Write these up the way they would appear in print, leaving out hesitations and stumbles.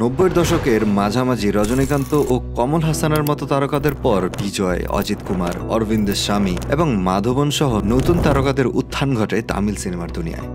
90-এর দশকের মাঝামাঝি রজনীকান্ত ও কমল হাসানের মতো তারকাদের পর বিজয়, অজিত কুমার, অরবিন্দের স্বামী এবং মাধবন সহ নতুন তারকাদের উত্থান ঘটে তামিল সিনেমার দুনিয়ায়।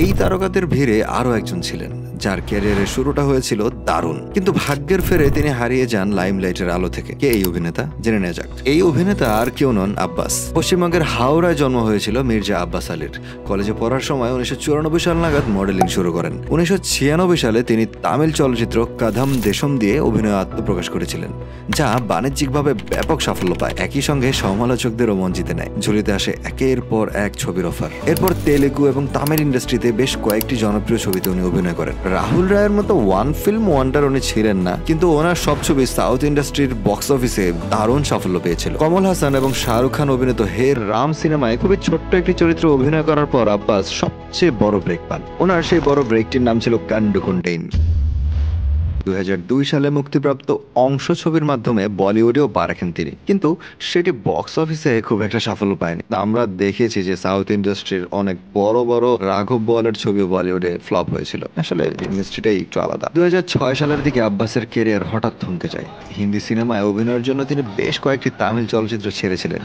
এই তারকাদের ভিড়ে আরও একজন ছিলেন যার ক্যারিয়ারের শুরুটা হয়েছিল দারুণ, কিন্তু ভাগ্যের ফেরে তিনি হারিয়ে যান লাইমলাইটের আলো থেকে। কে এই অভিনেতা জেনে নেওয়া যাক। এই অভিনেতা আর কেউ নন আব্বাস। পশ্চিমবঙ্গের হাওড়ায় জন্ম হয়েছিল মির্জা আব্বাস আলীর। কলেজে পড়ার সময় 1994 সাল নাগাদ মডেলিং শুরু করেন। 1996 সালে তিনি তামিল চলচ্চিত্র কাধাম দেশম দিয়ে অভিনয়ে আত্মপ্রকাশ করেছিলেন, যা বাণিজ্যিকভাবে ব্যাপক সাফল্য পায়। একই সঙ্গে সমালোচকদেরও মন জিতে নেয়। ঝুলিতে আসে একের পর এক ছবির অফার। এরপর তেলেগু এবং তামিল ইন্ডাস্ট্রিতে বেশ কয়েকটি জনপ্রিয় ছবিতে উনি অভিনয় করেন। রাহুল রায়ের মতো ওয়ান ফিল্ম ওয়ান্ডার উনি ছিলেন না, কিন্তু ওনার সব ছবি সাউথ ইন্ডাস্ট্রির বক্স অফিসে দারুণ সাফল্য পেয়েছিল। কমল হাসান এবং শাহরুখ খান অভিনীত হে রাম সিনেমায় খুবই ছোট্ট একটি চরিত্রে অভিনয় করার পর আব্বাস সবচেয়ে বড় ব্রেক পান। ওনার সেই বড় ব্রেকটির নাম ছিল কান্ডু কন্টেইন। 2002 সালে মুক্তিপ্রাপ্ত অংশ ছবির মাধ্যমে বলিউডেও পা রাখেন তিনি, কিন্তু সেটি বক্স অফিসে খুব একটা সাফল্য পায়নি। আমরা দেখেছি যে সাউথ ইন্ডাস্ট্রির অনেক বড় বড় রাঘব বোয়ালের ছবিও বলিউডে ফ্লপ হয়েছিল। আসলে ইন্ডাস্ট্রিটাই একটু আলাদা। 2006 সালের দিকে আব্বাসের কেরিয়ার হঠাৎ থমকে যায়। হিন্দি সিনেমায় অভিনয়ের জন্য তিনি বেশ কয়েকটি তামিল চলচ্চিত্র ছেড়েছিলেন।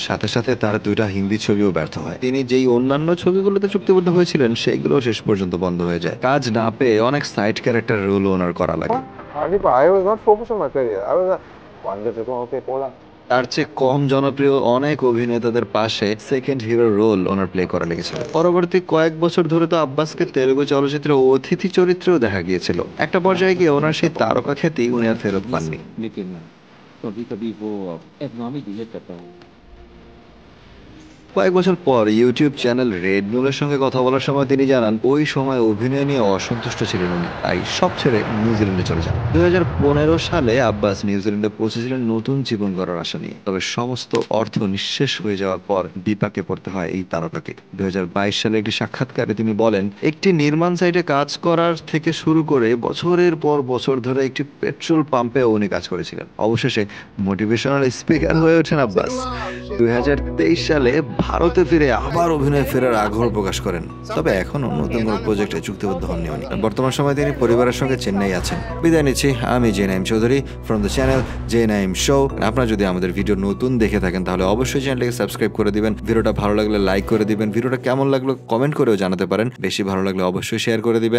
সাথে সাথে তার দুইটা হিন্দি ছবিও ব্যর্থ হয়। তিনি যেই অন্যান্য ছবিগুলোতে চুক্তিবদ্ধ হয়েছিলেন সেগুলো শেষ পর্যন্ত বন্ধ হয়ে যায়। কাজ না পেয়ে অনেক সাইড ক্যারেক্টার রোল ওনার করা লাগে। তার চেয়ে কম জনপ্রিয় অনেক অভিনেতাদের পাশে সেকেন্ড হিরো রোল ওনার প্লে করা লেগেছিল। পরবর্তী কয়েক বছর ধরে তো আব্বাসকে তেলুগু চলচ্চিত্রে অতিথি চরিত্রেও দেখা গিয়েছিল। একটা পর্যায়ে গিয়ে ওনার সেই তারকা খ্যাতি উনি আর ফেরত পাননি। কয়েক বছর পর ইউটিউব চ্যানেল রেড নুলের সঙ্গে কথা বলার সময় তিনি জানান ওই সময় অভিনয় নিয়ে অসন্তুষ্ট ছিলেন উনি, তাই সব ছেড়ে নিউজিল্যান্ডে চলে যান। 2015 সালে আব্বাস নিউজিল্যান্ডে পৌঁছেছিলেন নতুন জীবন গড়ার আশা নিয়ে। তবে সমস্ত অর্থ নিঃশেষ হয়ে যাওয়ার পর বিপাকে পড়তে হয় এই তারকাকে। 2022 সালে একটি সাক্ষাৎকারে তিনি বলেন, একটি নির্মাণ সাইটে কাজ করার থেকে শুরু করে বছরের পর বছর ধরে একটি পেট্রোল পাম্পে উনি কাজ করেছিলেন। অবশেষে মোটিভেশনাল স্পিকার হয়ে ওঠেন আব্বাস। 2023 সালে ভারতে ফিরে আবার অভিনয়ে ফেরার আগ্রহ প্রকাশ করেন, তবে এখনো নতুন কোনো প্রজেক্টে চুক্তিবদ্ধ হননি উনি। বর্তমান সময়ে তিনি পরিবারের সঙ্গে চেন্নাই আছেন। বিদায় নিচ্ছি, আমি J Naim Chowdhury from the channel J Naim show. আপনারা যদি আমাদের ভিডিও নতুন দেখে থাকেন তাহলে অবশ্যই চ্যানেলটিকে সাবস্ক্রাইব করে দিবেন। ভিডিওটা ভালো লাগলে লাইক করে দিবেন। ভিডিওটা কেমন লাগলো কমেন্ট করেও জানাতে পারেন। বেশি ভালো লাগলে অবশ্যই শেয়ার করে দিবেন।